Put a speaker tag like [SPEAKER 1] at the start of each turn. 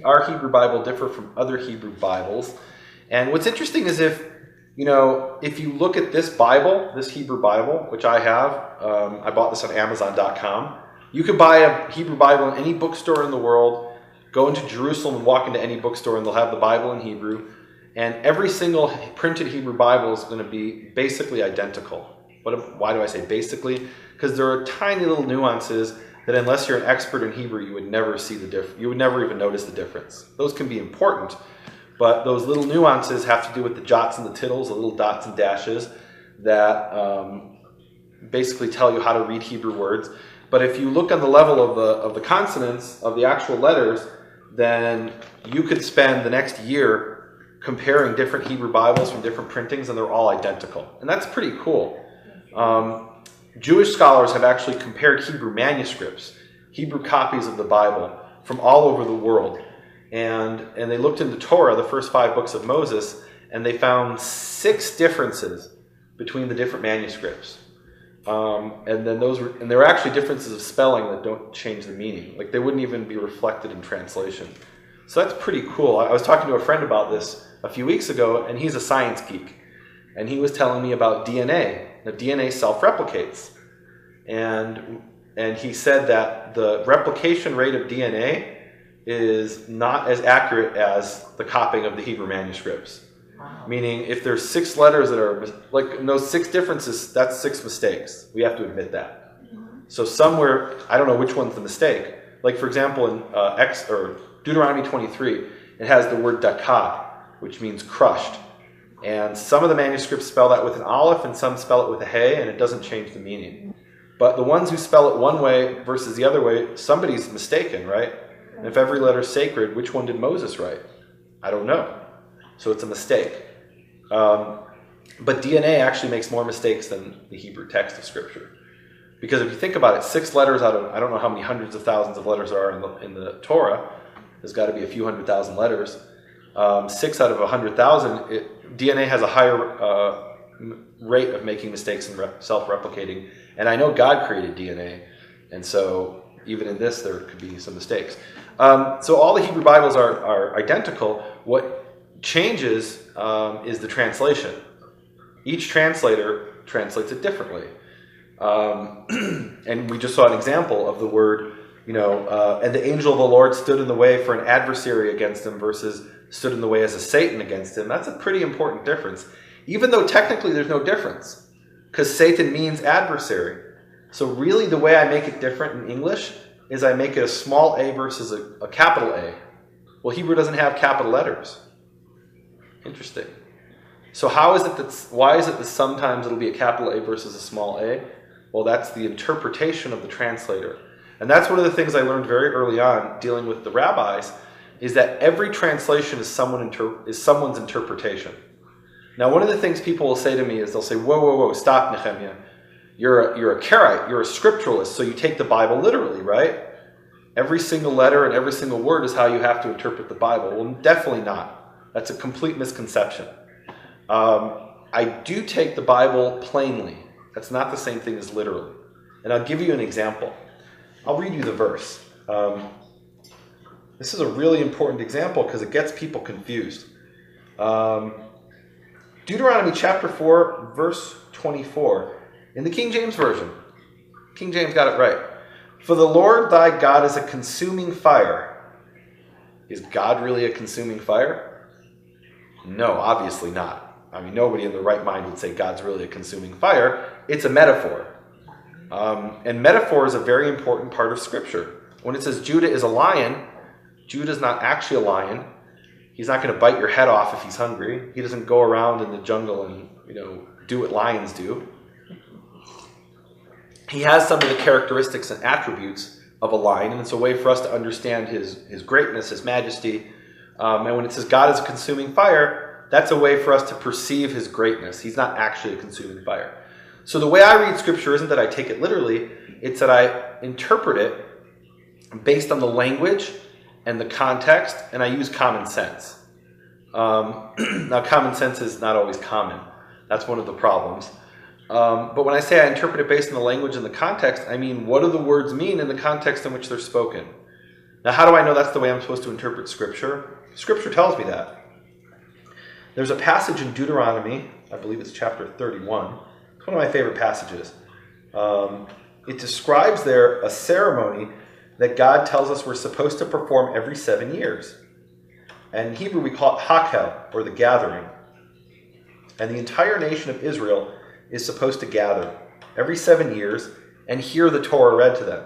[SPEAKER 1] our Hebrew Bible differ from other Hebrew Bibles? And what's interesting is if you look at this Bible, this Hebrew Bible, which I have, I bought this on Amazon.com. You could buy a Hebrew Bible in any bookstore in the world, go into Jerusalem and walk into any bookstore and they'll have the Bible in Hebrew. And every single printed Hebrew Bible is going to be basically identical. Why do I say basically? Because there are tiny little nuances that unless you're an expert in Hebrew, you would never see the difference. You would never even notice the difference. Those can be important, but those little nuances have to do with the jots and the tittles, the little dots and dashes that basically tell you how to read Hebrew words. But if you look on the level of the consonants, of the actual letters, then you could spend the next year comparing different Hebrew Bibles from different printings, and they're all identical. And that's pretty cool. Jewish scholars have actually compared Hebrew manuscripts, Hebrew copies of the Bible from all over the world. And they looked into Torah, the first 5 books of Moses, and they found 6 differences between the different manuscripts. And there were actually differences of spelling that don't change the meaning. Like they wouldn't even be reflected in translation. So that's pretty cool. I was talking to a friend about this a few weeks ago, and he's a science geek. And he was telling me about DNA. Now, DNA self-replicates. And he said that the replication rate of DNA is not as accurate as the copying of the Hebrew manuscripts. Wow. Meaning, if there's 6 letters that are, like in those 6 differences, that's 6 mistakes. We have to admit that. So somewhere, I don't know which one's the mistake. Like for example, in Deuteronomy 23, it has the word dakah, which means crushed. And some of the manuscripts spell that with an aleph and some spell it with a hey, and it doesn't change the meaning. But the ones who spell it one way versus the other way, somebody's mistaken, right? And if every letter's sacred, which one did Moses write? I don't know. So it's a mistake. But DNA actually makes more mistakes than the Hebrew text of Scripture. Because if you think about it, 6 letters out of, I don't know how many hundreds of thousands of letters there are in the Torah. There's got to be a few 100,000 letters. 6 out of 100,000, DNA has a higher rate of making mistakes and self-replicating. And I know God created DNA. And so even in this, there could be some mistakes. So all the Hebrew Bibles are identical. What changes is the translation. Each translator translates it differently. And we just saw an example of the word, and the angel of the Lord stood in the way for an adversary against him versus stood in the way as a Satan against him. That's a pretty important difference. Even though technically there's no difference, because Satan means adversary. So really the way I make it different in English is I make it a small a versus a capital A. Well, Hebrew doesn't have capital letters. Interesting. So why is it that sometimes it'll be a capital A versus a small a? Well, that's the interpretation of the translator. And that's one of the things I learned very early on dealing with the rabbis, is that every translation is someone's interpretation. Now, one of the things people will say to me is they'll say, whoa, stop, Nehemia. You're a Karaite, you're a scripturalist, so you take the Bible literally, right? Every single letter and every single word is how you have to interpret the Bible. Well, definitely not. That's a complete misconception. I do take the Bible plainly. That's not the same thing as literally. And I'll give you an example. I'll read you the verse. This is a really important example because it gets people confused. Deuteronomy chapter 4, verse 24. In the King James Version. King James got it right. For the Lord thy God is a consuming fire. Is God really a consuming fire? No, obviously not. I mean, nobody in their right mind would say God's really a consuming fire. It's a metaphor. And metaphor is a very important part of Scripture. When it says Judah is a lion, Judah's not actually a lion. He's not going to bite your head off if he's hungry. He doesn't go around in the jungle and, do what lions do. He has some of the characteristics and attributes of a lion, and it's a way for us to understand his greatness, his majesty. And when it says God is a consuming fire, that's a way for us to perceive his greatness. He's not actually a consuming fire. So the way I read Scripture isn't that I take it literally, it's that I interpret it based on the language and the context, and I use common sense. Now, common sense is not always common. That's one of the problems. But when I say I interpret it based on the language and the context, I mean, what do the words mean in the context in which they're spoken? Now, how do I know that's the way I'm supposed to interpret Scripture? Scripture tells me that. There's a passage in Deuteronomy, I believe it's chapter 31. It's one of my favorite passages. It describes there a ceremony that God tells us we're supposed to perform every 7 years. And in Hebrew, we call it Hakel, or the gathering. And the entire nation of Israel is supposed to gather every 7 years and hear the Torah read to them.